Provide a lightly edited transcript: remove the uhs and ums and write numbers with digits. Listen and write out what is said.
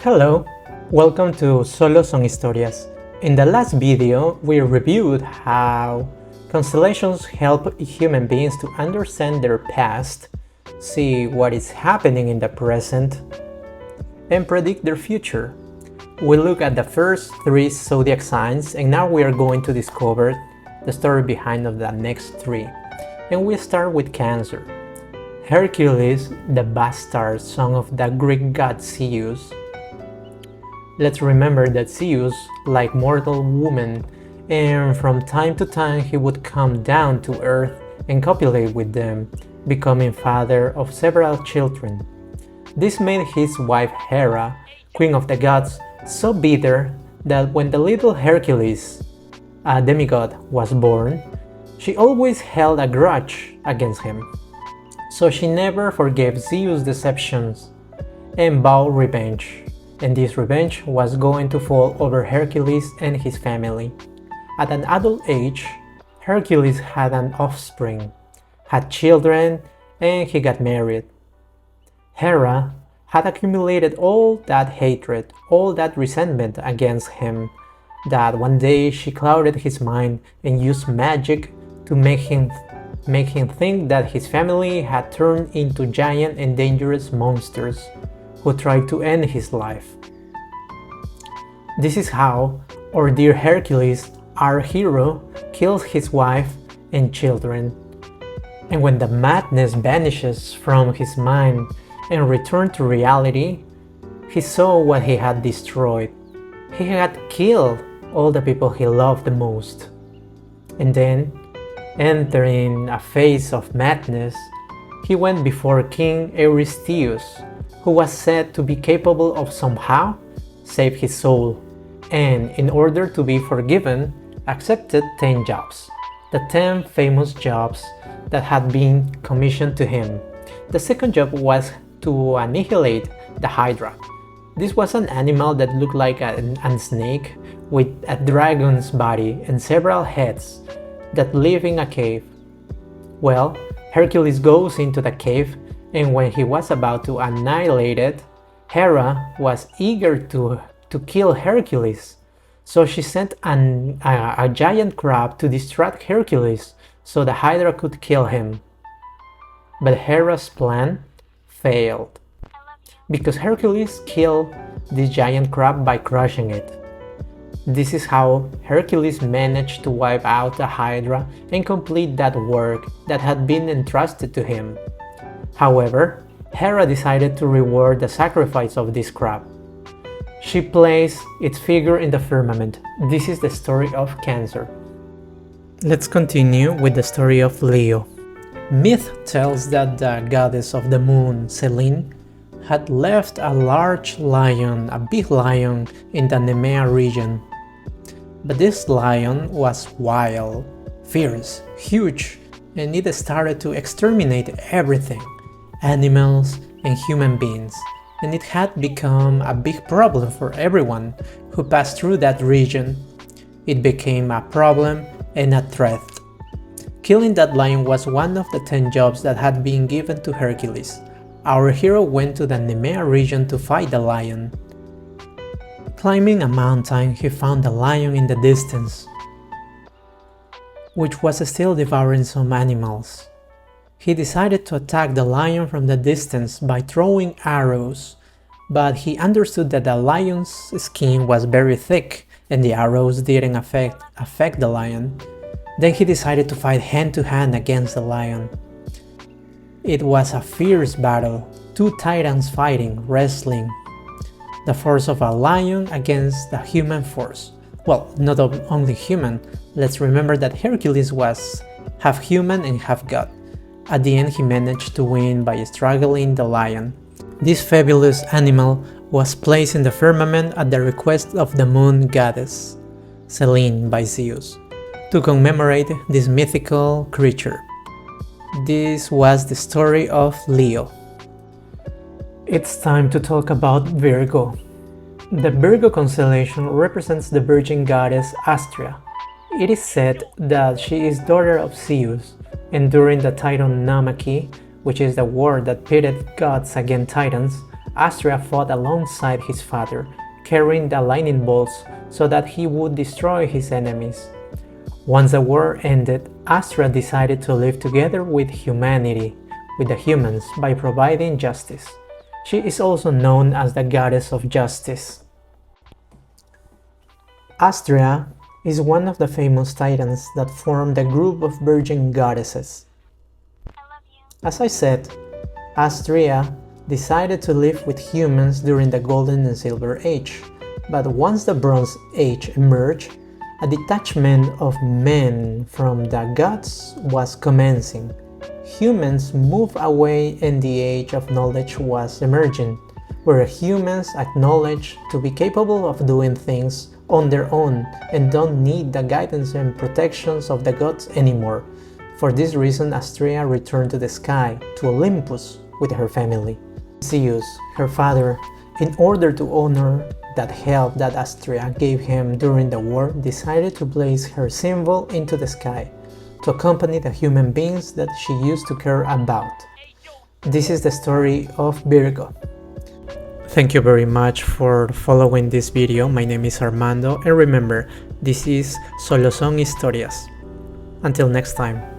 Hello, welcome to Solo Son Historias. In the last video, we reviewed how constellations help human beings to understand their past, see what is happening in the present, and predict their future. We look at the first three zodiac signs, and now we are going to discover the story behind of the next three. And we start with Cancer. Hercules, the bastard son of the Greek god Zeus. Let's remember that Zeus liked mortal women, and from time to time he would come down to earth and copulate with them, becoming father of several children. This made his wife Hera, queen of the gods, so bitter that when the little Hercules, a demigod, was born, she always held a grudge against him. So she never forgave Zeus' deceptions and vowed revenge. And this revenge was going to fall over Hercules and his family. At an adult age, Hercules had an offspring, had children, and he got married. Hera had accumulated all that hatred, all that resentment against him, that one day she clouded his mind and used magic to make him think that his family had turned into giant and dangerous monsters who tried to end his life. This is how our dear Hercules, our hero, kills his wife and children. And when the madness vanishes from his mind and returned to reality, he saw what he had destroyed. He had killed all the people he loved the most. And then, entering a phase of madness, he went before King Eurystheus, who was said to be capable of somehow save his soul, and in order to be forgiven, accepted 10 jobs, the 10 famous jobs that had been commissioned to him. The second job was to annihilate the Hydra. This was an animal that looked like a snake with a dragon's body and several heads that live in a cave. Well, Hercules goes into the cave, and when he was about to annihilate it, Hera was eager to kill Hercules, so she sent a giant crab to distract Hercules so the Hydra could kill him. But Hera's plan failed, because Hercules killed this giant crab by crushing it. This is how Hercules managed to wipe out the Hydra and complete that work that had been entrusted to him. However, Hera decided to reward the sacrifice of this crab. She placed its figure in the firmament. This is the story of Cancer. Let's continue with the story of Leo. Myth tells that the goddess of the moon, Selene, had left a large lion, a big lion, in the Nemean region. But this lion was wild, fierce, huge, and it started to exterminate everything, animals and human beings, and it had become a big problem for everyone who passed through that region. It became a problem and a threat. Killing that lion was one of the 10 jobs that had been given to Hercules. Our hero went to the Nemean region to fight the lion. Climbing a mountain, he found the lion in the distance, which was still devouring some animals. He decided to attack the lion from the distance by throwing arrows, but he understood that the lion's skin was very thick and the arrows didn't affect the lion. Then he decided to fight hand to hand against the lion. It was a fierce battle, two titans fighting, wrestling. The force of a lion against the human force. Well, not only human, let's remember that Hercules was half human and half god. At the end, he managed to win by struggling the lion. This fabulous animal was placed in the firmament at the request of the moon goddess, Selene, by Zeus, to commemorate this mythical creature. This was the story of Leo. It's time to talk about Virgo. The Virgo constellation represents the virgin goddess Astrea. It is said that she is daughter of Zeus, and during the Titan Namaki, which is the war that pitted gods against titans, Astrea fought alongside his father, carrying the lightning bolts so that he would destroy his enemies. Once the war ended, Astrea decided to live together with humanity, with the humans, by providing justice. She is also known as the goddess of justice. Astrea is one of the famous titans that form the group of virgin goddesses. As I said, Astrea decided to live with humans during the Golden and Silver Age, but once the Bronze Age emerged, a detachment of men from the gods was commencing. Humans moved away and the Age of Knowledge was emerging, where humans acknowledge to be capable of doing things on their own and don't need the guidance and protections of the gods anymore. For this reason, Astrea returned to the sky, to Olympus, with her family. Zeus, her father, in order to honor that help that Astrea gave him during the war, decided to place her symbol into the sky to accompany the human beings that she used to care about. This is the story of Virgo. Thank you very much for following this video. My name is Armando, and remember, this is Solo Son Historias. Until next time.